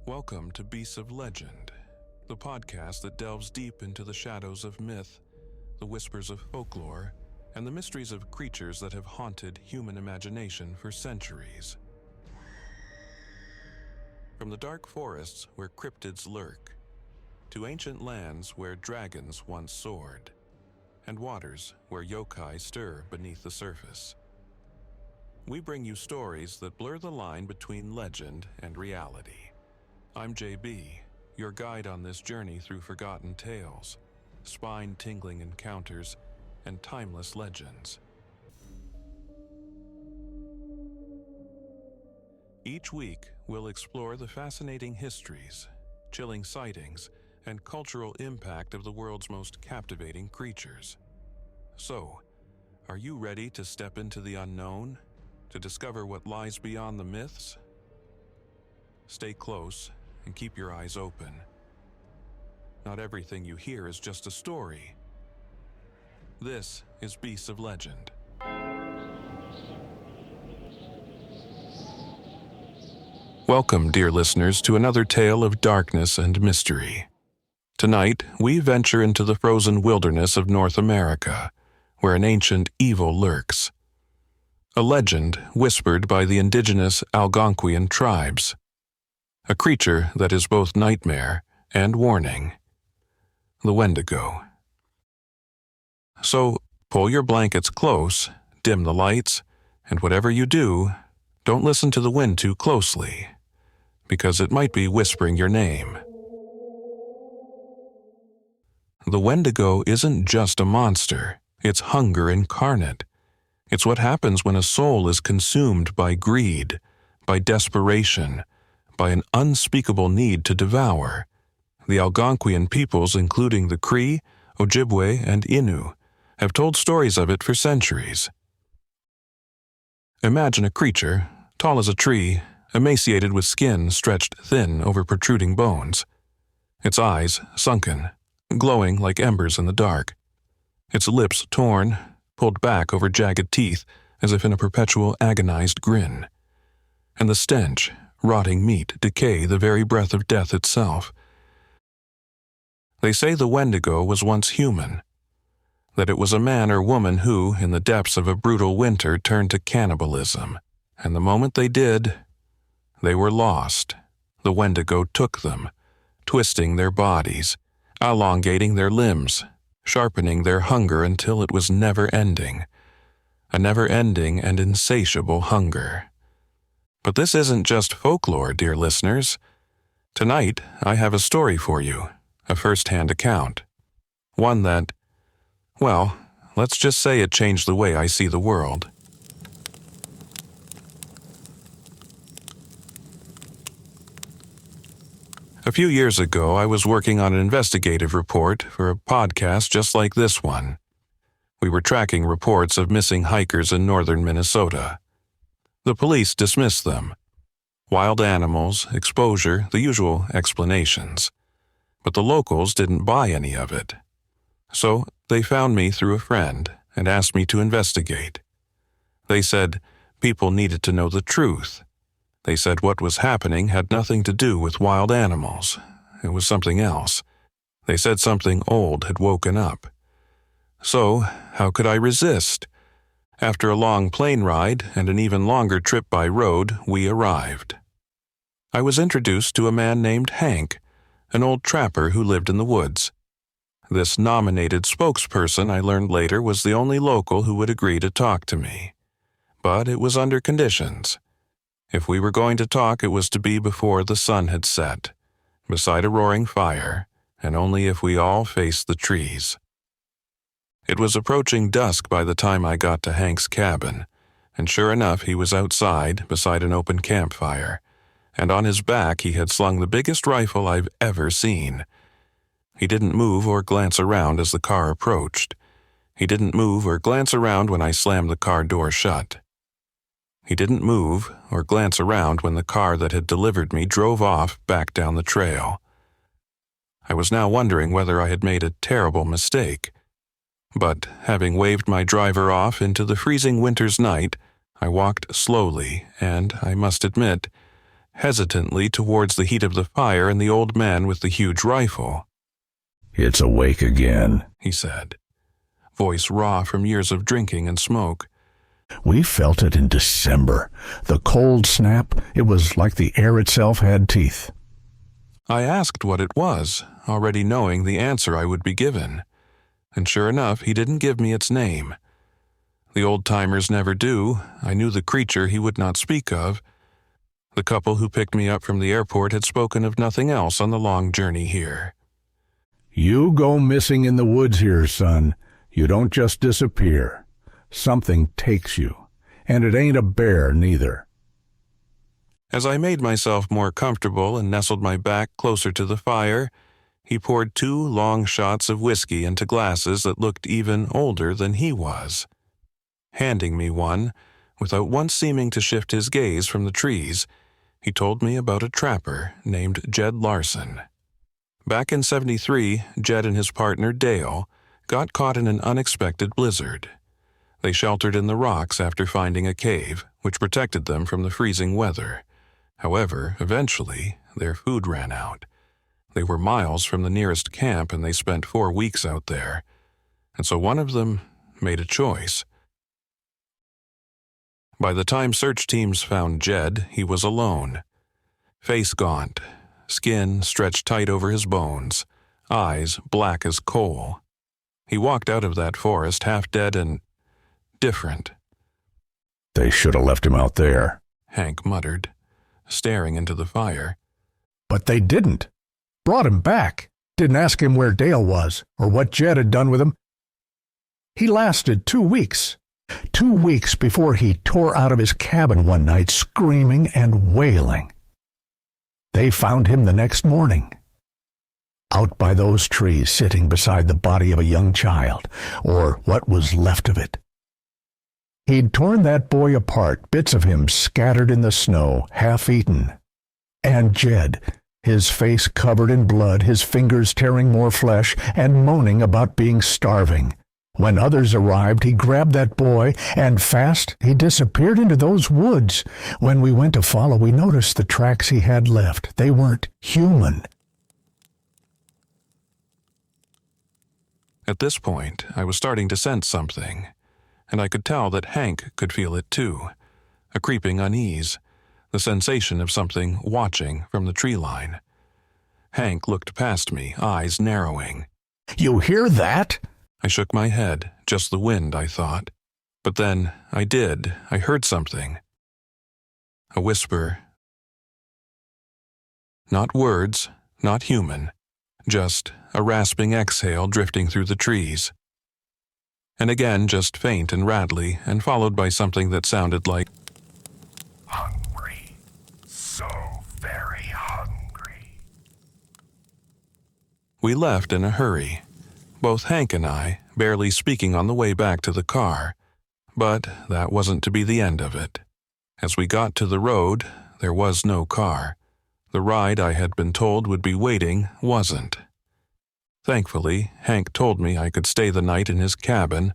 Welcome to Beasts of Legend, the podcast that delves deep into the shadows of myth, the whispers of folklore, and the mysteries of creatures that have haunted human imagination for centuries. From the dark forests where cryptids lurk, to ancient lands where dragons once soared, and waters where yokai stir beneath the surface, we bring you stories that blur the line between legend and reality. I'm JB, your guide on this journey through forgotten tales, spine-tingling encounters, and timeless legends. Each week, we'll explore the fascinating histories, chilling sightings, and cultural impact of the world's most captivating creatures. So, are you ready to step into the unknown, to discover what lies beyond the myths? Stay close and keep your eyes open. Not everything you hear is just a story. This is Beasts of Legend. Welcome, dear listeners, to another tale of darkness and mystery. Tonight, we venture into the frozen wilderness of North America, where an ancient evil lurks. A legend whispered by the indigenous Algonquian tribes. A creature that is both nightmare and warning. The Wendigo. So, pull your blankets close, dim the lights, and whatever you do, don't listen to the wind too closely, because it might be whispering your name. The Wendigo isn't just a monster, it's hunger incarnate. It's what happens when a soul is consumed by greed, by desperation, by an unspeakable need to devour. The Algonquian peoples, including the Cree, Ojibwe, and Innu, have told stories of it for centuries. Imagine a creature, tall as a tree, emaciated with skin stretched thin over protruding bones. Its eyes sunken, glowing like embers in the dark. Its lips torn, pulled back over jagged teeth as if in a perpetual agonized grin. And the stench, rotting meat, decay the very breath of death itself. They say the Wendigo was once human, that it was a man or woman who, in the depths of a brutal winter, turned to cannibalism, and the moment they did, they were lost. The Wendigo took them, twisting their bodies, elongating their limbs, sharpening their hunger until it was never-ending, a never-ending and insatiable hunger. But this isn't just folklore, dear listeners. Tonight, I have a story for you, a first-hand account. One that, well, let's just say it changed the way I see the world. A few years ago, I was working on an investigative report for a podcast just like this one. We were tracking reports of missing hikers in northern Minnesota. The police dismissed them. Wild animals, exposure, the usual explanations. But the locals didn't buy any of it. So they found me through a friend and asked me to investigate. They said people needed to know the truth. They said what was happening had nothing to do with wild animals. It was something else. They said something old had woken up. So, how could I resist? After a long plane ride and an even longer trip by road, we arrived. I was introduced to a man named Hank, an old trapper who lived in the woods. This nominated spokesperson, I learned later, was the only local who would agree to talk to me. But it was under conditions. If we were going to talk, it was to be before the sun had set, beside a roaring fire, and only if we all faced the trees. It was approaching dusk by the time I got to Hank's cabin, and sure enough he was outside beside an open campfire, and on his back he had slung the biggest rifle I've ever seen. He didn't move or glance around as the car approached. He didn't move or glance around when I slammed the car door shut. He didn't move or glance around when the car that had delivered me drove off back down the trail. I was now wondering whether I had made a terrible mistake. But, having waved my driver off into the freezing winter's night, I walked slowly and, I must admit, hesitantly towards the heat of the fire and the old man with the huge rifle. "It's awake again," he said, voice raw from years of drinking and smoke. "We felt it in December. The cold snap, it was like the air itself had teeth." I asked what it was, already knowing the answer I would be given. And sure enough, he didn't give me its name. The old-timers never do. I knew the creature he would not speak of. The couple who picked me up from the airport had spoken of nothing else on the long journey here. "You go missing in the woods here, son. You don't just disappear. Something takes you. And it ain't a bear, neither." As I made myself more comfortable and nestled my back closer to the fire, he poured 2 long shots of whiskey into glasses that looked even older than he was. Handing me one, without once seeming to shift his gaze from the trees, he told me about a trapper named Jed Larson. Back in '73, Jed and his partner Dale got caught in an unexpected blizzard. They sheltered in the rocks after finding a cave, which protected them from the freezing weather. However, eventually, their food ran out. They were miles from the nearest camp and they spent 4 weeks out there. And so one of them made a choice. By the time search teams found Jed, he was alone. Face gaunt, skin stretched tight over his bones, eyes black as coal. He walked out of that forest half dead and different. "They should have left him out there," Hank muttered, staring into the fire. "But they didn't. Brought him back. Didn't ask him where Dale was or what Jed had done with him. He lasted 2 weeks. 2 weeks before he tore out of his cabin one night screaming and wailing. They found him the next morning, out by those trees sitting beside the body of a young child, or what was left of it. He'd torn that boy apart, bits of him scattered in the snow, half-eaten. And Jed, his face covered in blood, his fingers tearing more flesh, and moaning about being starving. When others arrived, he grabbed that boy, and fast he disappeared into those woods. When we went to follow, we noticed the tracks he had left. They weren't human." At this point, I was starting to sense something, and I could tell that Hank could feel it too, a creeping unease, the sensation of something watching from the tree line. Hank looked past me, eyes narrowing. "You hear that?" I shook my head, just the wind, I thought. But then, I did. I heard something. A whisper. Not words, not human, just a rasping exhale drifting through the trees. And again, just faint and rattly, and followed by something that sounded like, "Hungry. So very hungry." We left in a hurry. Both Hank and I, barely speaking on the way back to the car. But that wasn't to be the end of it. As we got to the road, there was no car. The ride I had been told would be waiting wasn't. Thankfully, Hank told me I could stay the night in his cabin,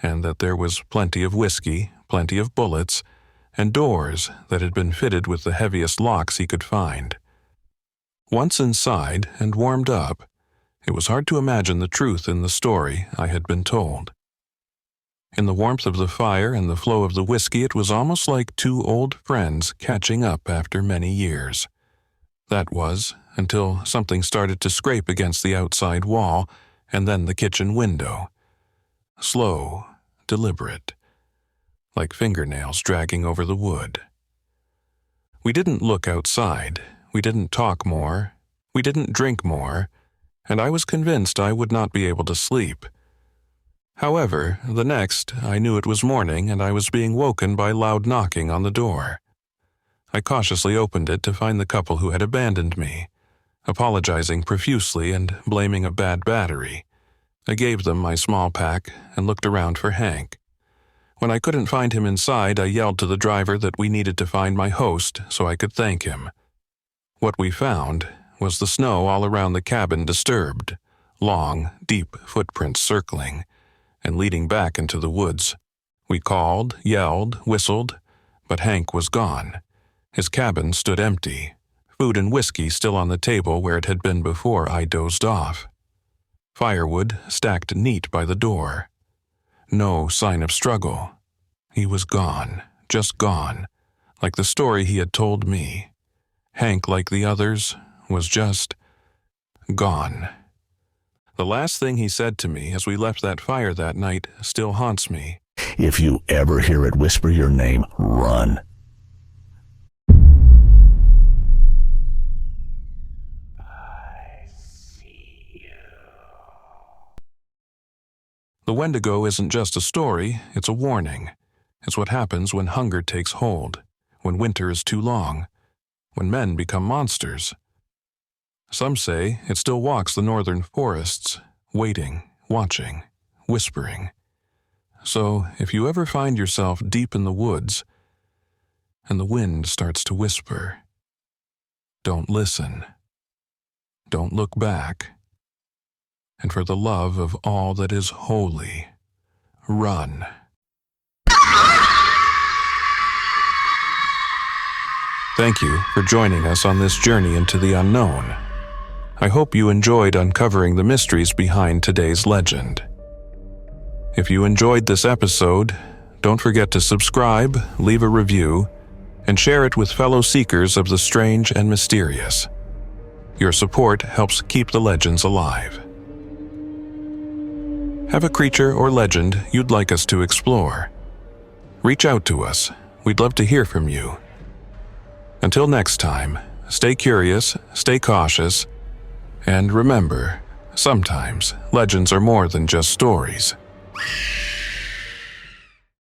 and that there was plenty of whiskey, plenty of bullets, and doors that had been fitted with the heaviest locks he could find. Once inside and warmed up, it was hard to imagine the truth in the story I had been told. In the warmth of the fire and the flow of the whiskey, it was almost like 2 old friends catching up after many years. That was, until something started to scrape against the outside wall and then the kitchen window. Slow, deliberate, like fingernails dragging over the wood. We didn't look outside, we didn't talk more, we didn't drink more, and I was convinced I would not be able to sleep. However, the next, I knew it was morning and I was being woken by loud knocking on the door. I cautiously opened it to find the couple who had abandoned me, apologizing profusely and blaming a bad battery. I gave them my small pack and looked around for Hank. When I couldn't find him inside, I yelled to the driver that we needed to find my host so I could thank him. What we found was the snow all around the cabin disturbed, long, deep footprints circling, and leading back into the woods. We called, yelled, whistled, but Hank was gone. His cabin stood empty, food and whiskey still on the table where it had been before I dozed off. Firewood stacked neat by the door. No sign of struggle. He was gone, just gone, like the story he had told me. Hank, like the others, was just gone. The last thing he said to me as we left that fire that night still haunts me. If you ever hear it whisper your name, run. The Wendigo isn't just a story, it's a warning. It's what happens when hunger takes hold, when winter is too long, when men become monsters. Some say it still walks the northern forests, waiting, watching, whispering. So if you ever find yourself deep in the woods and the wind starts to whisper, don't listen. Don't look back. And for the love of all that is holy, run. Thank you for joining us on this journey into the unknown. I hope you enjoyed uncovering the mysteries behind today's legend. If you enjoyed this episode, don't forget to subscribe, leave a review, and share it with fellow seekers of the strange and mysterious. Your support helps keep the legends alive. Have a creature or legend you'd like us to explore? Reach out to us. We'd love to hear from you. Until next time, stay curious, stay cautious, and remember, sometimes legends are more than just stories.